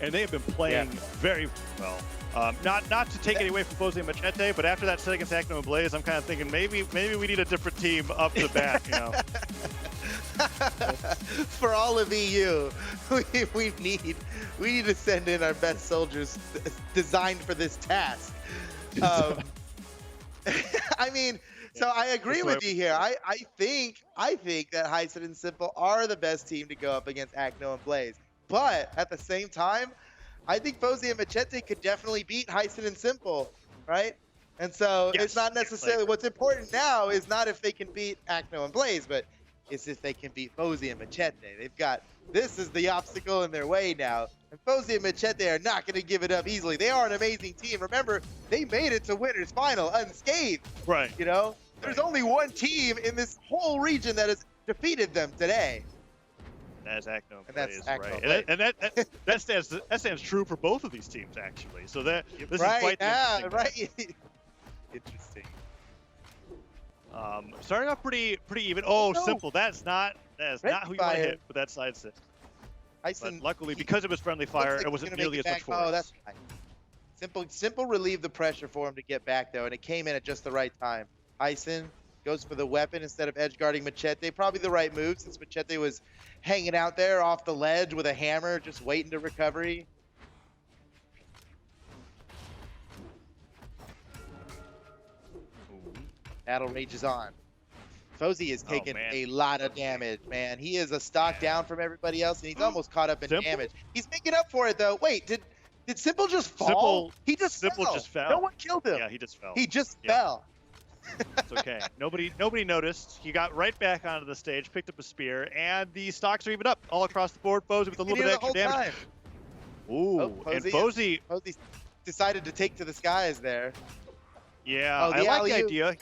and they have been playing very well. Not to take it away from Fozey and Macheeete, but after that set against Acno and Blaze, I'm kind of thinking maybe we need a different team up the bat, you know. For all of EU, we need to send in our best soldiers designed for this task. I mean, so I agree with you here. I think that Hysen and Simple are the best team to go up against Acno and Blaze. But at the same time, I think Fozey and Macheeete could definitely beat Hysen and Simple, right? And so it's not necessarily what's important now is not if they can beat Acno and Blaze, but it's if they can beat Fozey and Macheeete. They've got this is the obstacle in their way now. And Fozey and Macheeete are not going to give it up easily. They are an amazing team. Remember, they made it to Winners Final unscathed. Right. You know, there's only one team in this whole region that has defeated them today. That's Acno and that's Blaze, Acno right? Blaze. And that stands true for both of these teams, actually. So this is right, quite yeah, interesting. right. Interesting. Starting off pretty even. Oh, no. Simple. That's not who you want to hit with that side sit. But luckily, because it was friendly fire, like it wasn't nearly as much force. Oh, that's fine. Simple relieved the pressure for him to get back though, and it came in at just the right time. Hysen goes for the weapon instead of edge guarding Macheeete. Probably the right move since Macheeete was hanging out there off the ledge with a hammer, just waiting to recovery. Battle rages on. Fozey is taking a lot of damage, man. He is a stock down from everybody else, and he's almost caught up in damage. He's making up for it, though. Wait, did Simple just fall? He just fell. No one killed him. Yeah, he just fell. He just fell. It's okay. Nobody noticed. He got right back onto the stage, picked up a spear, and the stocks are even up all across the board. Fozey with a little bit of extra damage. Ooh, and Fozey decided to take to the skies there. Yeah, I like the idea.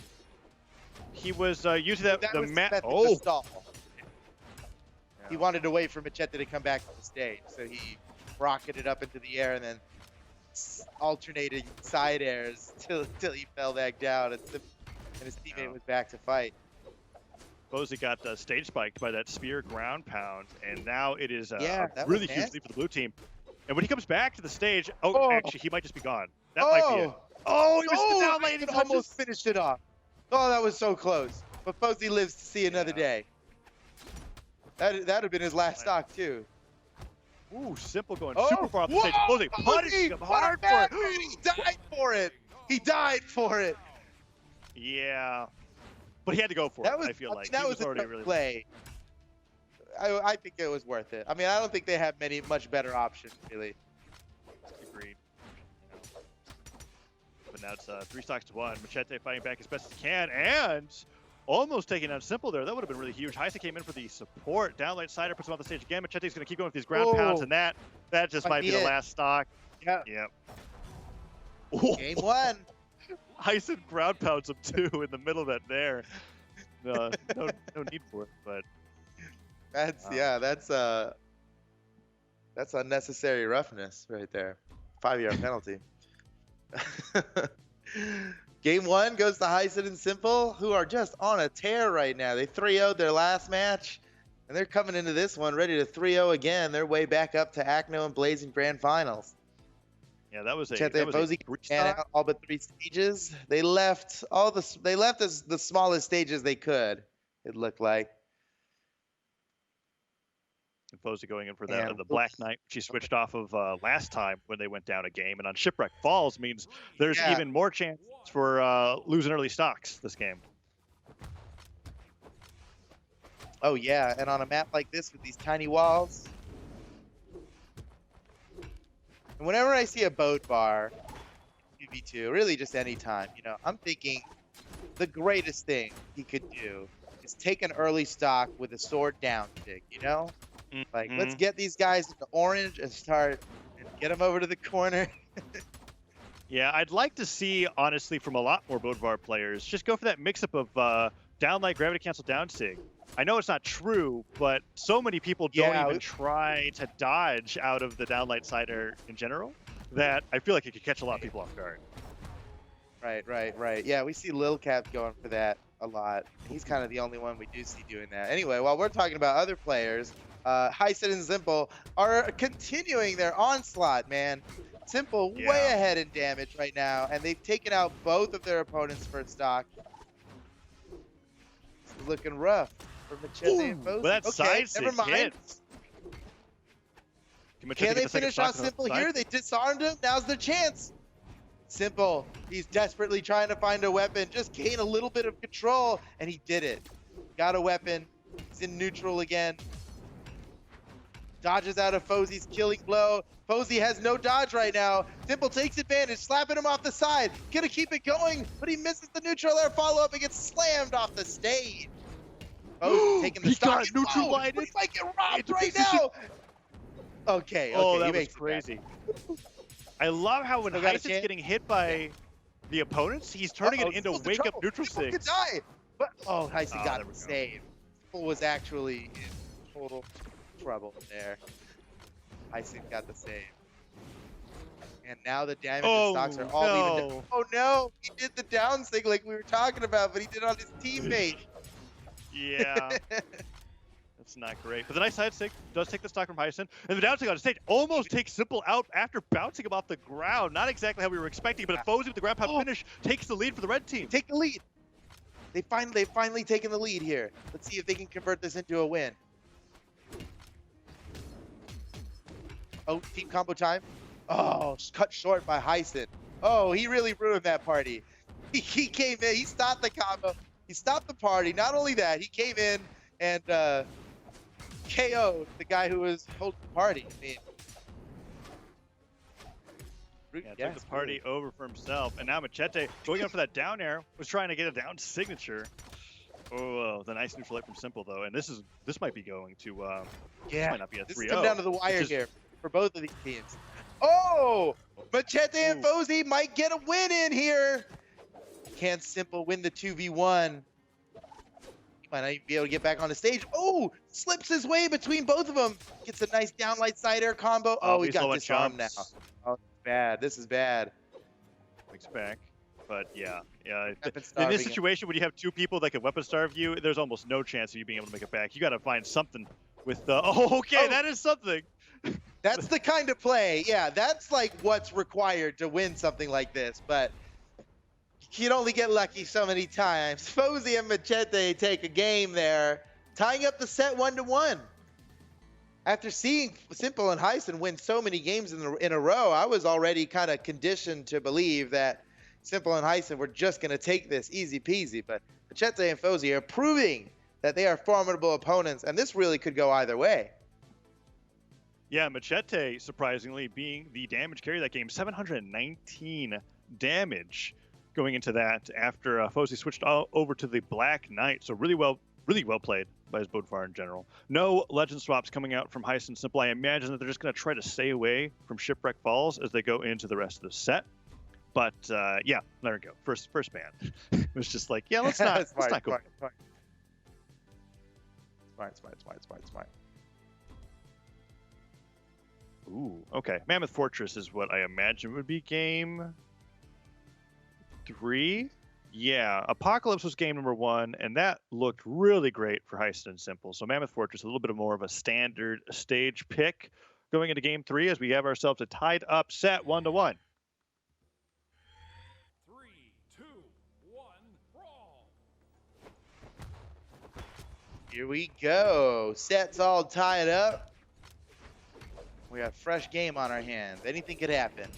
He was using the mat. Oh, stall. He wanted to wait for Macheeete to come back to the stage, so he rocketed up into the air and then alternated side airs till he fell back down, and his teammate was back to fight. Fozey got stage spiked by that spear ground pound, and now it is a really huge lead for the blue team. And when he comes back to the stage, actually, he might just be gone. That might be it. Oh, he was down lane. He almost finished it off. Oh, that was so close. But Fozey lives to see another day. That'd have been his last stock, too. Ooh, Simple going super far off the stage. Fozey punishing him hard for it. He died for it. He died for it. Yeah. But he had to go for it, I feel like. That was already a really play. I think it was worth it. I mean, I don't think they have much better options, really. Agreed. But now it's 3 stocks to 1. Macheeete fighting back as best as he can, and almost taking out Simple there. That would have been really huge. Hysen came in for the support. Downlight Cider puts him on the stage again. Macheete's going to keep going with these ground pounds, and that just might be the last stock. Yeah. Yep. Game 1. Hysen ground pounds him too in the middle of that there. No need for it, but that's unnecessary roughness right there. 5-yard penalty. Game 1 goes to Hysen and Simple, who are just on a tear right now. They 3-0'd their last match, and they're coming into this one ready to 3-0 again. Their way back up to Acno and Blaze in grand finals. Yeah, that was a Fozey out all but 3 stages. They left as the smallest stages they could. It looked like. And Fozey going in for the Black Knight, which he switched off of last time when they went down a game. And on Shipwreck Falls means there's even more chance for losing early stocks this game. Oh, yeah. And on a map like this with these tiny walls. And whenever I see a boat bar, 2v2, really just any time, I'm thinking the greatest thing he could do is take an early stock with a sword down kick, Like, let's get these guys into orange and get them over to the corner. Yeah, I'd like to see, honestly, from a lot more Bodvar players, just go for that mix-up of downlight gravity cancel down sig. I know it's not true, but so many people don't even try to dodge out of the downlight cider in general that I feel like it could catch a lot of people off guard. Right. Yeah, we see Lil Cap going for that a lot. He's kind of the only one we do see doing that. Anyway, while we're talking about other players, Hysen and Simple are continuing their onslaught, man. Simple way Yeah. ahead in damage right now, and they've taken out both of their opponents' first stock. It's looking rough for Macheeete and Fozey. But that Okay, side never sig mind. hits. Can they finish off Simple here? They disarmed him. Now's their chance. Simple, he's desperately trying to find a weapon, just gain a little bit of control, and he did it. Got a weapon. He's in neutral again. Dodges out of Fozey's killing blow. Fozey has no dodge right now. Simple takes advantage, slapping him off the side. Gonna keep it going, but he misses the neutral air follow-up and gets slammed off the stage. Fozey taking the stock. He got neutralized. He might get robbed right now. Okay, that was crazy. I love how when Hysen's getting hit by the opponents, he's turning it into wake up neutral sig. Could die. But Hysen got the go. save. Simple was actually in total trouble there. Hysen got the save. And now the damage and stocks are all even down. Oh no, he did the down sig like we were talking about, but he did on his teammate. Yeah. That's not great. But the nice side sig does take the stock from Hysen. And the down sig on the stage almost takes Simple out after bouncing him off the ground. Not exactly how we were expecting, but Fozey with the ground pound finish takes the lead for the red team. Take the lead. They've finally taken the lead here. Let's see if they can convert this into a win. Oh, team combo time. Oh, cut short by Hysen. Oh, he really ruined that party. He came in, he stopped the combo. He stopped the party. Not only that, he came in and KO'd the guy who was holding the party. I mean, took the party over for himself. And now Macheeete, going up for that down air, was trying to get a down signature. Oh, the nice neutral hit from Simple though. And this might be going to this might not be a 3-0. This is come down to the wire here for both of these teams. Oh, Macheeete and Fozey might get a win in here. Can Simple win the 2v1? He might not even be able to get back on the stage. Oh, slips his way between both of them. Gets a nice downlight side air combo. Oh, he got disarmed now. Oh, bad. This is bad. Makes back. But yeah. In this situation, when you have two people that can weapon starve you, there's almost no chance of you being able to make it back. You got to find something with the. That is something. That's the kind of play. Yeah, that's like what's required to win something like this. But you'd only get lucky so many times. Fozey and Macheeete take a game there, tying up the set 1-1. After seeing Simple and Hysen win so many games in a row, I was already kind of conditioned to believe that Simple and Hysen were just going to take this easy peasy. But Macheeete and Fozey are proving that they are formidable opponents, and this really could go either way. Yeah, Macheeete, surprisingly, being the damage carry of that game, 719 damage going into that after Fozey switched over to the Black Knight. So really well played by his Bodvar in general. No legend swaps coming out from Hysen Simple. I imagine that they're just going to try to stay away from Shipwreck Falls as they go into the rest of the set. But yeah, there we go. First ban. It was just like, yeah, let's not go. Smart. Ooh, okay. Mammoth Fortress is what I imagine would be game 3. Yeah, Apocalypse was game number 1, and that looked really great for Hysen and Simple. So Mammoth Fortress, a little bit more of a standard stage pick going into game 3 as we have ourselves a tied up set 1-1. 3, 2, 1, brawl. Here we go. Set's all tied up. We have a fresh game on our hands. Anything could happen.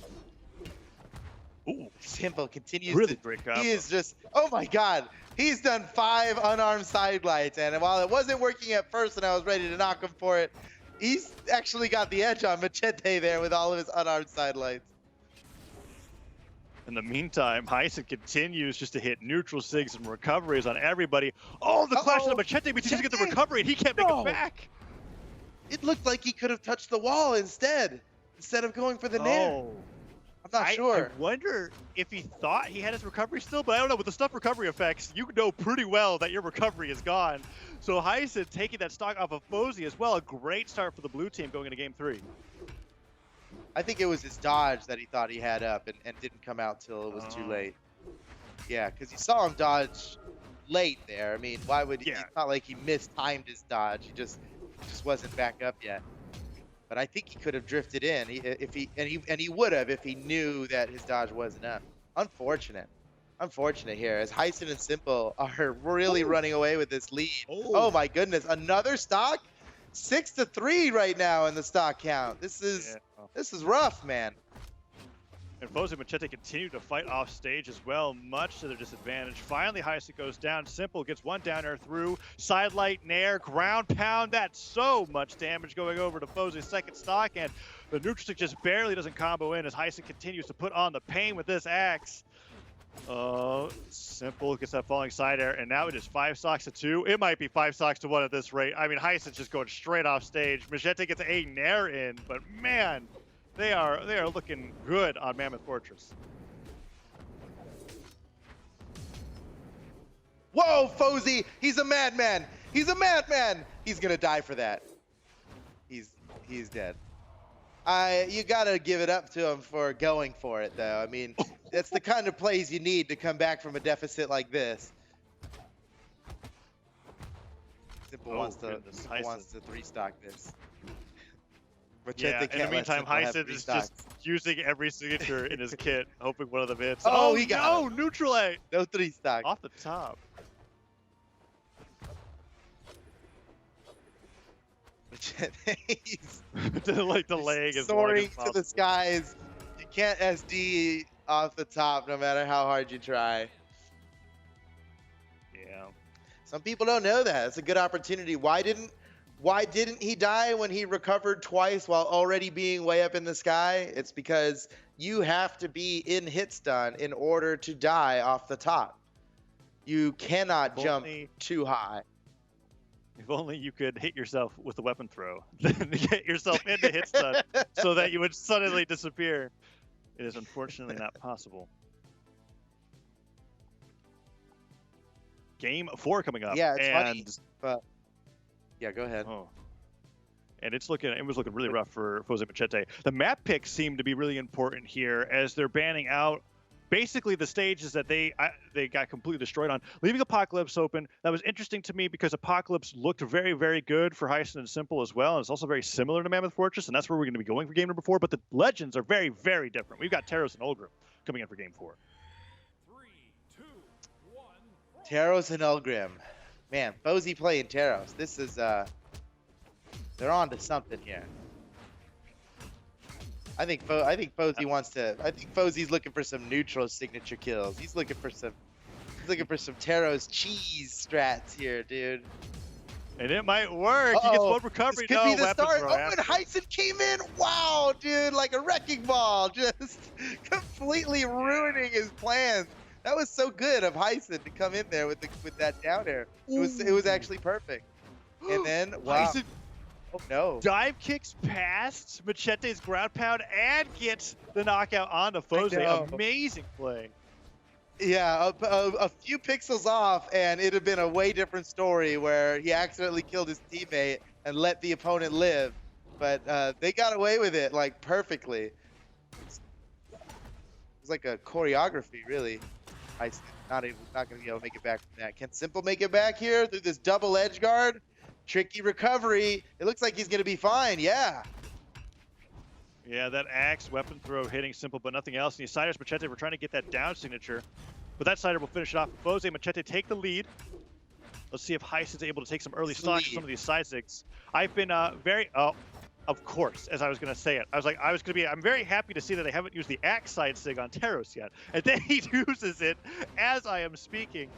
Ooh, Simple continues really to break up. He is just, oh my God. He's done 5 unarmed sidelights. And while it wasn't working at first and I was ready to knock him for it, he's actually got the edge on Macheeete there with all of his unarmed sidelights. In the meantime, Hysen continues just to hit neutral sigs and recoveries on everybody. Oh, the clash of Macheeete, but he doesn't get the recovery and he can't make it back. It looked like he could have touched the wall instead of going for the nair. I'm not sure. I wonder if he thought he had his recovery still, but I don't know. With the stuff recovery effects, you know pretty well that your recovery is gone. So Hysen taking that stock off of Fozey as well. A great start for the blue team going into game 3. I think it was his dodge that he thought he had up and didn't come out till it was too late. Yeah, because you saw him dodge late there. I mean, why would he? It's not like he mistimed his dodge. He just just wasn't back up yet. But I think he could have drifted in if he would have if he knew that his dodge wasn't up. Unfortunate. Unfortunate here as Hysen and Simple are really running away with this lead. Oh my goodness, another stock? 6-3 right now in the stock count. This is rough, man. And Fozey and Macheeete continue to fight off stage as well, much to their disadvantage. Finally, Hysen goes down. Simple gets one down air through. Sidelight, nair, ground pound. That's so much damage going over to Fozey's second stock, and the neutral stick just barely doesn't combo in as Hysen continues to put on the pain with this axe. Simple gets that falling side air, and now it is 5 stocks to 2. It might be 5 stocks to 1 at this rate. I mean, Hysen's just going straight off stage. Macheeete gets a nair in, but man, they are looking good on Mammoth Fortress. Whoa, Fozey! He's a madman! He's a madman! He's gonna die for that. He's dead. You gotta give it up to him for going for it, though. I mean, that's the kind of plays you need to come back from a deficit like this. Simple wants to 3-stock this. Yeah, in the meantime, Hysen is just using every signature in his kit, hoping one of them hits. Oh, he got him. Neutral A. No 3-stock. Off the top. He's like the leg is soaring to the skies. You can't SD off the top no matter how hard you try. Yeah. Some people don't know that. It's a good opportunity. Why didn't he die when he recovered twice while already being way up in the sky? It's because you have to be in hit stun in order to die off the top. You cannot jump too high. If only you could hit yourself with a weapon throw, then get yourself into hit stun so that you would suddenly disappear. It is unfortunately not possible. Game 4 coming up. Yeah, it's funny, but yeah, go ahead. Oh. And it was looking really rough for Fozey Macheeete. The map picks seem to be really important here as they're banning out basically the stages that they got completely destroyed on, leaving Apocalypse open. That was interesting to me because Apocalypse looked very, very good for Hysen and Simple as well, and it's also very similar to Mammoth Fortress, and that's where we're going to be going for game number 4. But the legends are very, very different. We've got Taros and Ulgrim coming in for game 4. 3, 2, 1. Taros and Ulgrim. Man, Fozey playing Taros. This is they're on to something here. I think Fozey wants to. I think Fozey's looking for some neutral signature kills. He's looking for some Taros cheese strats here, dude. And it might work. He gets one recovery. This could be the start. Oh, and Hysen came in. Wow, dude, like a wrecking ball, just completely ruining his plans. That was so good of Hysen to come in there with that down air. It was actually perfect. And then wow. Hysen dive kicks past Macheete's ground pound and gets the knockout onto Fozey. Amazing play. Yeah, a few pixels off, and it'd have been a way different story where he accidentally killed his teammate and let the opponent live. But they got away with it like perfectly. It was like a choreography, really. Not going to be able to make it back from that. Can Simple make it back here through this double edge guard? Tricky recovery. It looks like he's going to be fine. Yeah. Yeah, that axe weapon throw hitting Simple, but nothing else. And the Siders, Macheeete, we're trying to get that down signature. But that Sider will finish it off. Fozey and Macheeete take the lead. Let's see if Hysen's able to take some early stocks of some of these side zigs. I've been of course, as I was going to say it. I'm very happy to see that they haven't used the axe side sig on Taros yet. And then he uses it as I am speaking.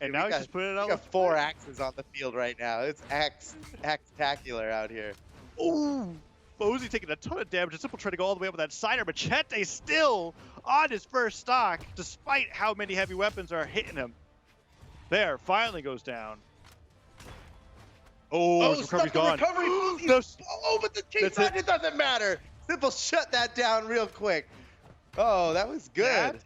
And now he's just putting it out. We got 4 axes on the field right now. It's axe-tacular out here. Ooh. Fozey taking a ton of damage. And Simple trying to go all the way up with that Sider. Macheeete still on his first stock, despite how many heavy weapons are hitting him. There, finally goes down. Oh, his recovery's gone. But the chase line, it doesn't matter. Simple shut that down real quick. Oh, that was good. That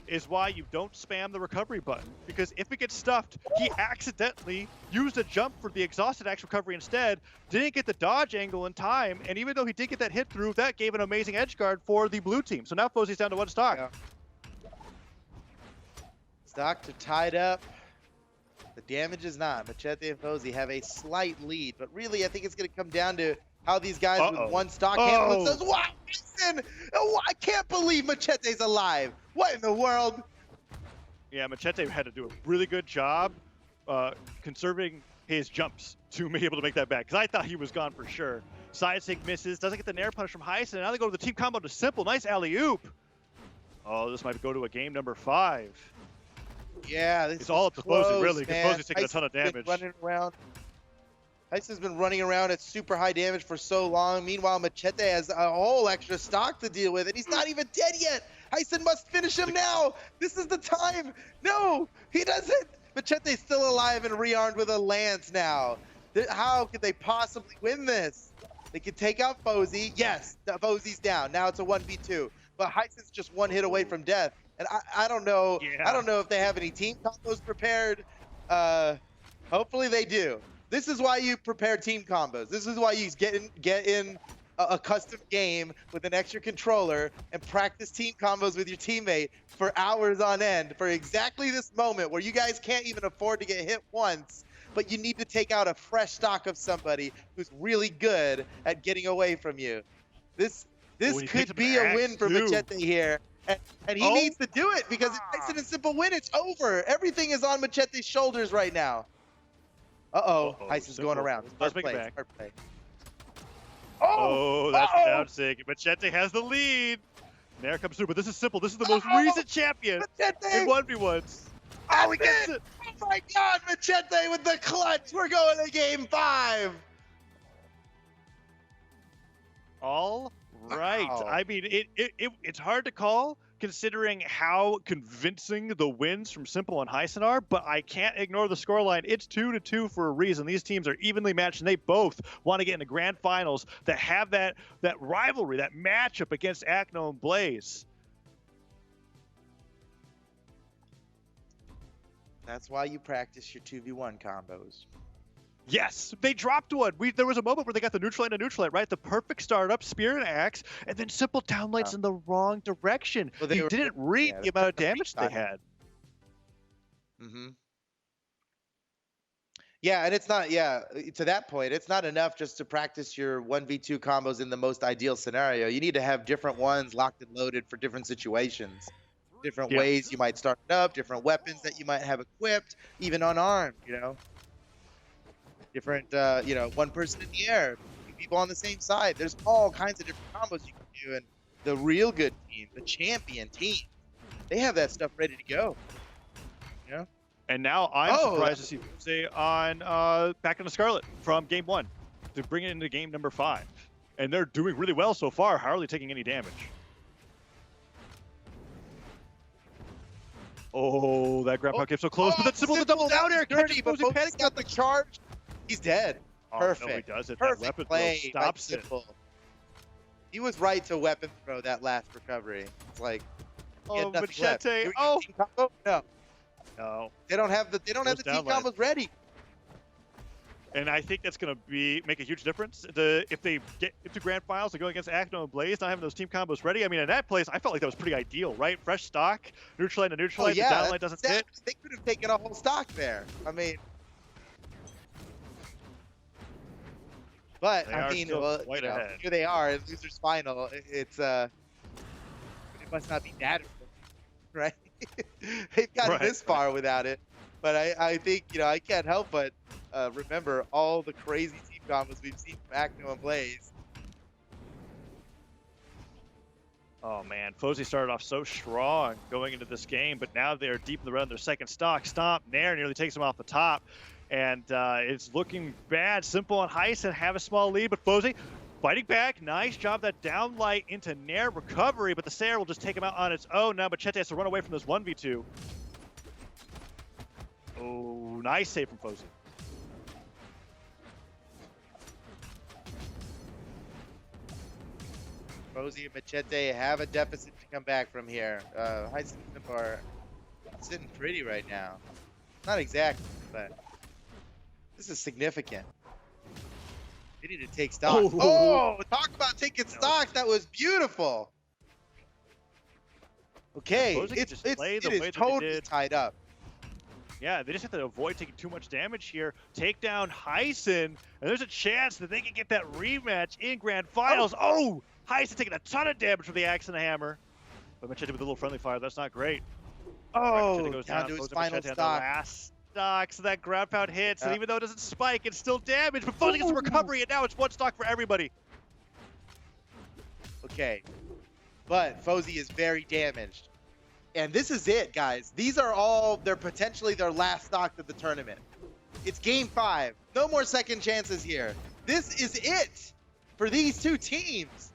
is why you don't spam the recovery button, because if it gets stuffed, he accidentally used a jump for the exhausted axe recovery instead, didn't get the dodge angle in time, and even though he did get that hit through, that gave an amazing edge guard for the blue team. So now Fozey's down to 1 stock. Yeah. Stocks are tied up. The damage is not. Macheeete and Fozey have a slight lead, but really I think it's going to come down to how these guys with one stock handle it says, wow, Hysen! Oh, I can't believe Macheete's alive. What in the world? Yeah, Macheeete had to do a really good job conserving his jumps to be able to make that back, because I thought he was gone for sure. Side stick misses, doesn't get the nair punish from Hysen. Now they go to the team combo to Simple. Nice alley-oop. Oh, this might go to a game number 5. Yeah, this it's all up to Fozey, really, because Fozey's taking a ton of damage. Running around. Hysen's been running around at super high damage for so long. Meanwhile, Macheeete has a whole extra stock to deal with, and he's not even dead yet. Hysen must finish him now. This is the time. No, he doesn't. Macheete's still alive and rearmed with a lance now. How could they possibly win this? They could take out Fozey. Yes, Fozey's down. Now it's a 1v2. But Hysen's just one hit away from death. And I don't know. Yeah. I don't know if they have any team combos prepared. Hopefully they do. This is why you prepare team combos. This is why you get in a custom game with an extra controller and practice team combos with your teammate for hours on end for exactly this moment where you guys can't even afford to get hit once, but you need to take out a fresh stock of somebody who's really good at getting away from you. This could be a win for Macheeete here. And he needs to do it, because if Hysen and Simple win, it's over. Everything is on Macheete's shoulders right now. Hysen's going around. Smart play. Oh, that's the down sig. Macheeete has the lead. Nair comes through, but this is Simple. This is the most recent champion in 1v1s. Oh, he gets it. Oh my God, Macheeete with the clutch. We're going to game 5. All right. Wow. I mean, it's hard to call considering how convincing the wins from Simple and Hysen are, but I can't ignore the scoreline. It's 2-2 for a reason. These teams are evenly matched, and they both want to get into grand finals that have that rivalry, that matchup against Acno and Blaze. That's why you practice your 2v1 combos. Yes, they dropped one. There was a moment where they got the neutral light, right? The perfect startup, spear and axe, and then Simple downlights in the wrong direction. Well, they didn't read the amount of damage they had. Yeah, and it's not, to that point, it's not enough just to practice your 1v2 combos in the most ideal scenario. You need to have different ones locked and loaded for different situations. Different ways you might start it up, different weapons that you might have equipped, even unarmed, you know? Different, one person in the air, people on the same side. There's all kinds of different combos you can do, and the real good team, the champion team, they have that stuff ready to go. You know? And now I'm surprised to see Fozey on back into Scarlet from game 1 to bring it into game number 5, and they're doing really well so far, hardly taking any damage. Oh, that grab power came so close, but that's Simple the double down air. Dirty, but Fozey's got the charge. He's dead. Perfect. No, he does it. Perfect that weapon play throw stops it. He was right to weapon throw that last recovery. It's like, Macheeete. No. No. They don't have the team combos ready. And I think that's going to make a huge difference. If they get into grand finals and go against Acno and Blaze, not having those team combos ready. I mean, in that place, I felt like that was pretty ideal, right? Fresh stock, neutral light to neutral light, the downlight doesn't hit. They could have taken a whole stock there. I mean, but here they are in losers final. It's it must not be that right. They've gotten this far without it. But I think I can't help but remember all the crazy team combos we've seen from Acno and Blaze. Oh man, Fozey started off so strong going into this game, but now they're deep in the run. Their second stock, Stomp, Nair nearly takes them off the top. And it's looking bad. Simple and Hysen have a small lead, but Fozey fighting back. Nice job, that downlight into Nair recovery, but the Sayer will just take him out on its own. Now Macheeete has to run away from this 1v2. Oh, nice save from Fozey. Fozey and Macheeete have a deficit to come back from here. Hysen and Simple are sitting pretty right now. Not exactly, but this is significant. They need to take stock. Oh, talk about taking stock. That was beautiful. Okay, it is totally tied up. Yeah, they just have to avoid taking too much damage here. Take down Hysen, and there's a chance that they can get that rematch in Grand Finals. Oh, Hysen taking a ton of damage from the axe and the hammer. But Macheeeete with a little friendly fire, that's not great. Oh, Goes down to his final Macheeeete on the stock. last stock, so that ground pound hits, and even though it doesn't spike, it's still damage. But Fozey gets the recovery, and now it's one stock for everybody. Okay, but Fozey is very damaged. And this is it, guys. These are all, they're potentially their last stocks of the tournament. It's game 5. No more second chances here. This is it for these two teams.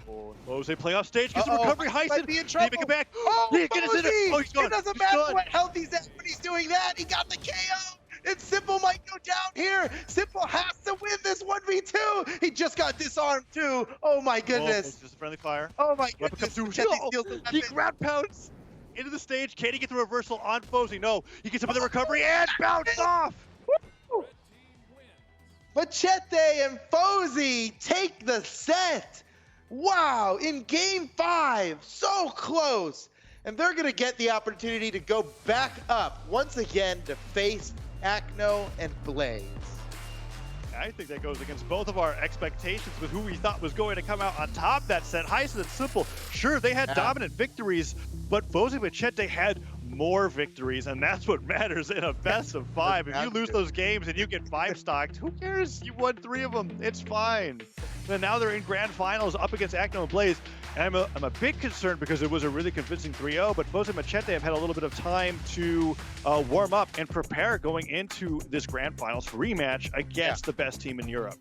Oh, Fozey playoff stage, gets the recovery. Hysen, might be in trouble. make it back. Oh, He gets it. Fozey! Oh, he's gone. It doesn't He's matter gone. what health he's at when he's doing that. He got the KO. And Simple might go down here. Simple has to win this 1v2. He just got disarmed too. Oh my goodness. Oh, just a friendly fire. Oh my Weapon goodness. comes through. Macheeete steals the No! He weapon. ground pounds into the stage. Can he get the reversal on Fozey? No. He gets up with the recovery and bounce off. Macheeete and Fozey take the set. Wow, in game 5, so close. And they're gonna get the opportunity to go back up once again to face Acno and Blaze. I think that goes against both of our expectations with who we thought was going to come out on top that set. Hysen and Simple, sure, they had dominant victories, but Fozey and Macheeete had more victories, and that's what matters in a best of 5. If you lose those games and you get 5 stocked, who cares? You won 3 of them. It's fine. And now they're in grand finals up against Acno and Blaze. And I'm a bit concerned because it was a really convincing 3-0, but Fozey and Macheeete have had a little bit of time to warm up and prepare going into this grand finals rematch against the best team in Europe.